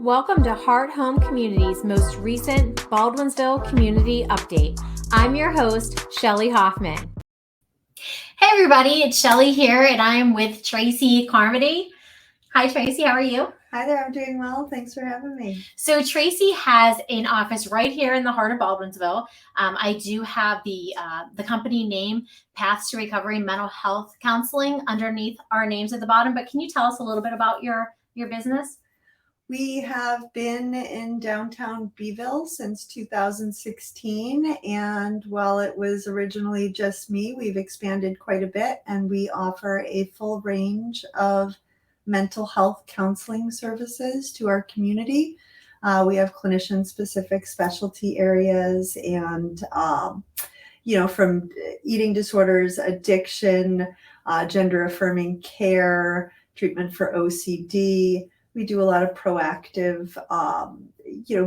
Welcome to Heart Home Community's most recent Baldwinsville Community Update. I'm your host, Shelly Hoffman. Hey everybody, it's Shelly here and I am with Tracey Carmody. Hi Tracey, how are you? Hi there, I'm doing well. Thanks for having me. So Tracey has an office right here in the heart of Baldwinsville. I do have the company name, Paths to Recovery Mental Health Counseling, underneath our names at the bottom. But can you tell us a little bit about your business? We have been in downtown Beeville since 2016, and while it was originally just me, we've expanded quite a bit, and we offer a full range of mental health counseling services to our community. We have clinician-specific specialty areas, and from eating disorders, addiction, gender-affirming care, treatment for OCD. We do a lot of proactive,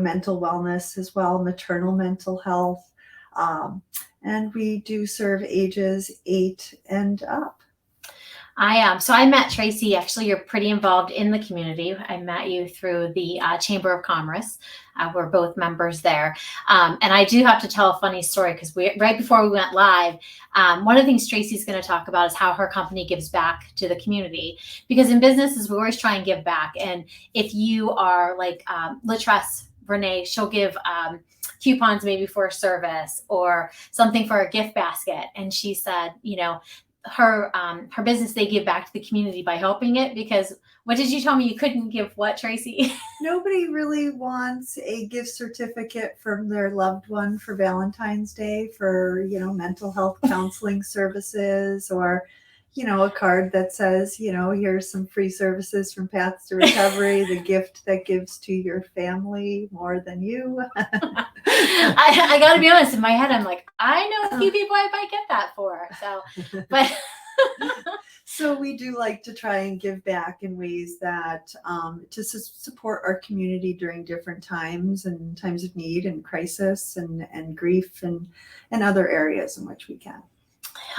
mental wellness as well, maternal mental health, and we do serve ages 8 and up. So I met Tracey. Actually, you're pretty involved in the community. I met you through the Chamber of Commerce. We're both members there. And I do have to tell a funny story because right before we went live, one of the things Tracey's going to talk about is how her company gives back to the community. Because in businesses, we always try and give back. And if you are like Latress, Renee, she'll give coupons maybe for a service or something for a gift basket. And she said, her business, they give back to the community by helping it, because what did you tell me? You couldn't give what, Tracey? Nobody really wants a gift certificate from their loved one for Valentine's Day for, mental health counseling services, or, a card that says, here's some free services from Paths to Recovery, the gift that gives to your family more than you. I got to be honest, in my head, I'm like, I know a few people I might get that for. So, but. So we do like to try and give back in ways that to support our community during different times and times of need and crisis and grief and other areas in which we can.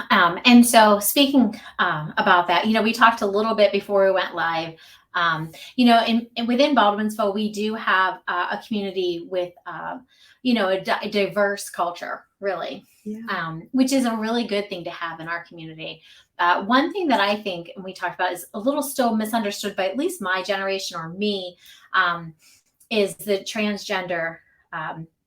And so speaking about that, we talked a little bit before we went live. Within Baldwinsville, we do have a community with, a diverse culture, really, which is a really good thing to have in our community. One thing that I think, and we talked about, is a little still misunderstood by at least my generation or me, is the transgender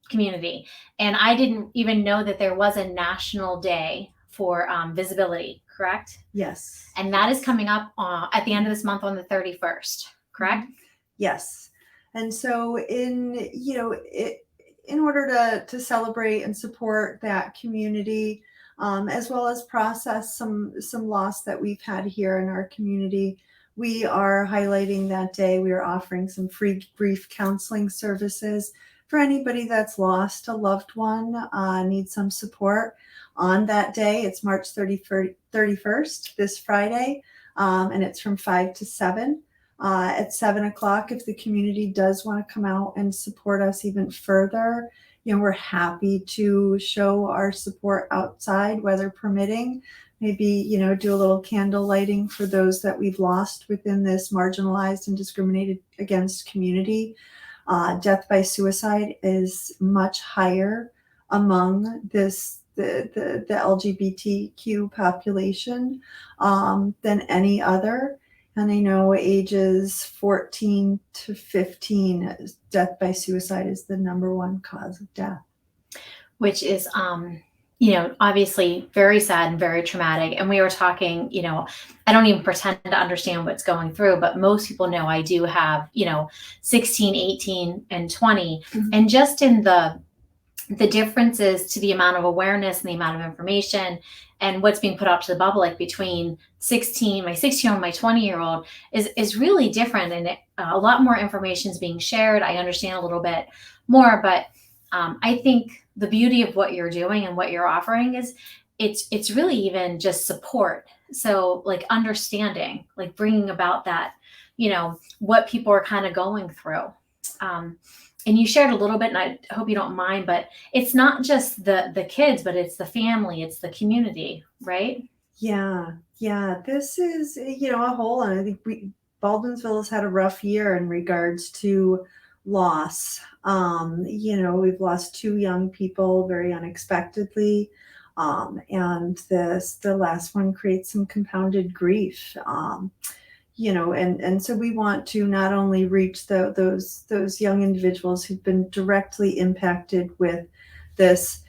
community. And I didn't even know that there was a national day for visibility, correct? Yes. And that is coming up at the end of this month on the 31st, correct? Yes. And so in order to celebrate and support that community, as well as process some loss that we've had here in our community, we are highlighting that day. We are offering some free grief counseling services for anybody that's lost a loved one, needs some support on that day. It's March 31st, this Friday, and it's from 5 to 7. At 7 o'clock, if the community does want to come out and support us even further, we're happy to show our support outside, weather permitting. Maybe, do a little candle lighting for those that we've lost within this marginalized and discriminated against community. Death by suicide is much higher among the LGBTQ population than any other. And I know ages 14 to 15, death by suicide is the number one cause of death. Which is, obviously very sad and very traumatic. And we were talking, I don't even pretend to understand what's going through, but most people know I do have, 16, 18, and 20. Mm-hmm. And just in the differences to the amount of awareness and the amount of information and what's being put out to the public between my 16-year-old, my 20-year-old is really different. And a lot more information is being shared. I understand a little bit more, but I think the beauty of what you're doing and what you're offering is it's really even just support. So like understanding, like bringing about that, what people are kind of going through. And you shared a little bit, and I hope you don't mind, but it's not just the kids, but it's the family, it's the community, right? Yeah. This is, a whole, and I think Baldwinsville has had a rough year in regards to loss. We've lost two young people very unexpectedly. And the last one creates some compounded grief. And so we want to not only reach those young individuals who've been directly impacted with this,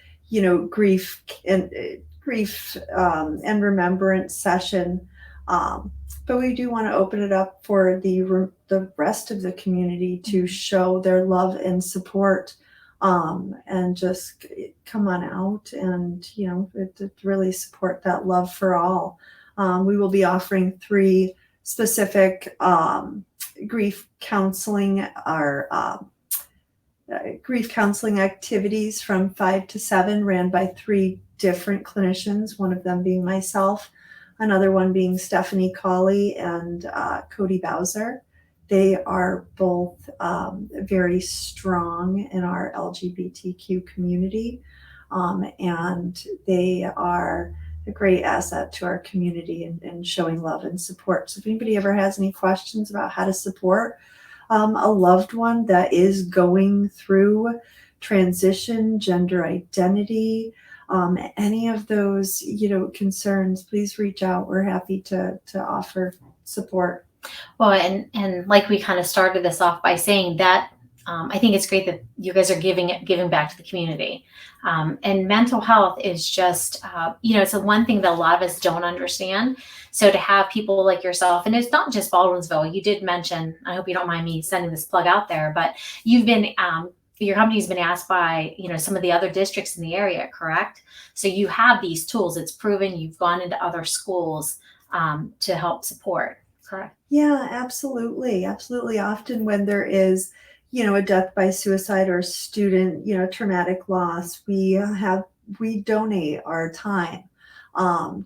grief and remembrance session, but we do want to open it up for the rest of the community to show their love and support, and just come on out and to really support that love for all. We will be offering 3 specific grief counseling grief counseling activities from 5 to 7, ran by 3 different clinicians, one of them being myself, another one being Stephanie Colley and Cody Bowser. They are both very strong in our LGBTQ community, and they are a great asset to our community and showing love and support. So if anybody ever has any questions about how to support a loved one that is going through transition, gender identity, any of those concerns, please reach out. We're happy to offer support. Well, and like we kind of started this off by saying that, I think it's great that you guys are giving back to the community. And mental health is just, it's the one thing that a lot of us don't understand. So to have people like yourself, and it's not just Baldwinsville, you did mention, I hope you don't mind me sending this plug out there, but you've been, your company's been asked by, some of the other districts in the area, correct? So you have these tools. It's proven. You've gone into other schools to help support, correct? Yeah, absolutely. Absolutely. Often when there is, a death by suicide or student, traumatic loss, we donate our time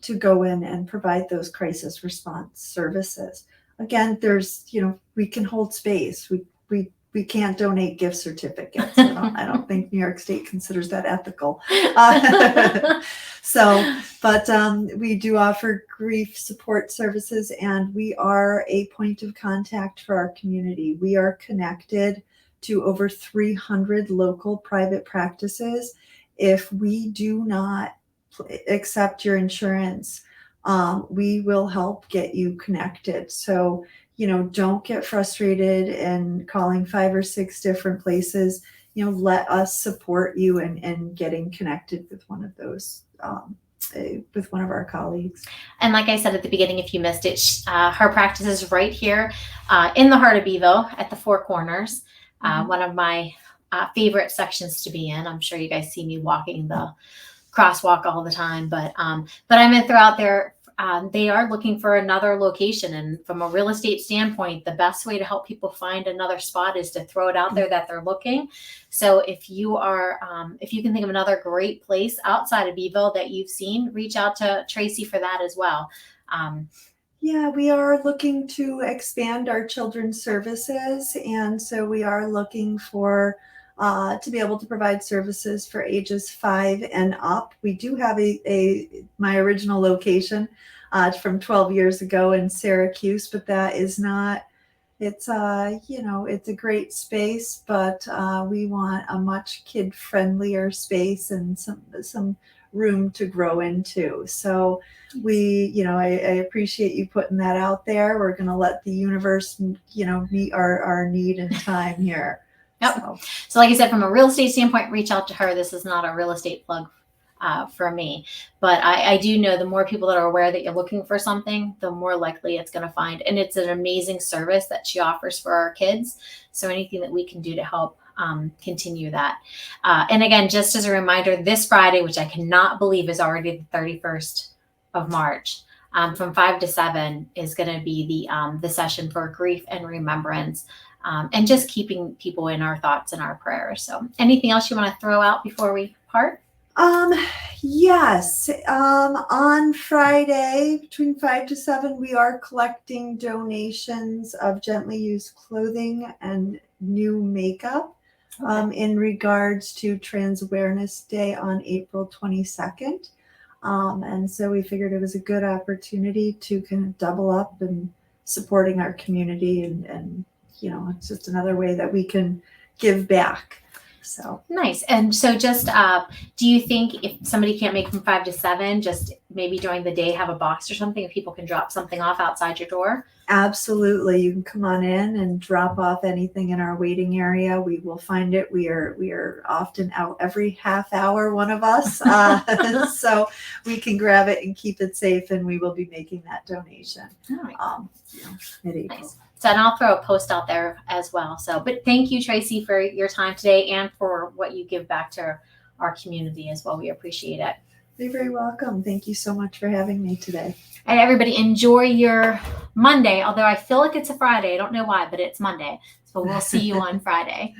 to go in and provide those crisis response services. Again, there's, we can hold space. We can't donate gift certificates. I don't think New York State considers that ethical. But we do offer grief support services, and we are a point of contact for our community. We are connected to over 300 local private practices. If we do not accept your insurance, we will help get you connected. So, don't get frustrated and calling 5 or 6 different places. Let us support you in getting connected with one of those, with one of our colleagues. And like I said at the beginning, if you missed it, her practice is right here in the heart of Beeville at the Four Corners. One of my favorite sections to be in. I'm sure you guys see me walking the crosswalk all the time, but I'm going to throw out there, they are looking for another location. And from a real estate standpoint, the best way to help people find another spot is to throw it out there that they're looking. So if you can think of another great place outside of Beeville that you've seen, reach out to Tracey for that as well. Yeah, we are looking to expand our children's services. And so we are looking for to be able to provide services for ages 5 and up. We do have my original location from 12 years ago in Syracuse, but that is not, it's it's a great space, but we want a much kid friendlier space and some room to grow into. So I appreciate you putting that out there. We're going to let the universe, meet our need and time here. Yep. So like I said, from a real estate standpoint, reach out to her. This is not a real estate plug for me, but I do know the more people that are aware that you're looking for something, the more likely it's going to find. And it's an amazing service that she offers for our kids. So anything that we can do to help continue that. And again, just as a reminder, this Friday, which I cannot believe is already the 31st of March, from 5 to 7 is going to be the session for grief and remembrance. And just keeping people in our thoughts and our prayers. So anything else you want to throw out before we part? Yes. On Friday between 5 to 7, we are collecting donations of gently used clothing and new makeup in regards to Trans Awareness Day on April 22nd. And so we figured it was a good opportunity to kind of double up and supporting our community, and it's just another way that we can give back. So nice. And so just, do you think if somebody can't make from 5 to 7, just maybe during the day have a box or something, if people can drop something off outside your door? absolutely, you can come on in and drop off anything in our waiting area. We will find it. We are often out every half hour, one of us, so we can grab it and keep it safe, and we will be making that donation. All right. Mid-April. Nice. So, and I'll throw a post out there as well. So, but thank you, Tracey, for your time today and for what you give back to our community as well. We appreciate it. You're very welcome. Thank you so much for having me today. And everybody, enjoy your Monday. Although I feel like it's a Friday. I don't know why, but it's Monday. So we'll see you on Friday.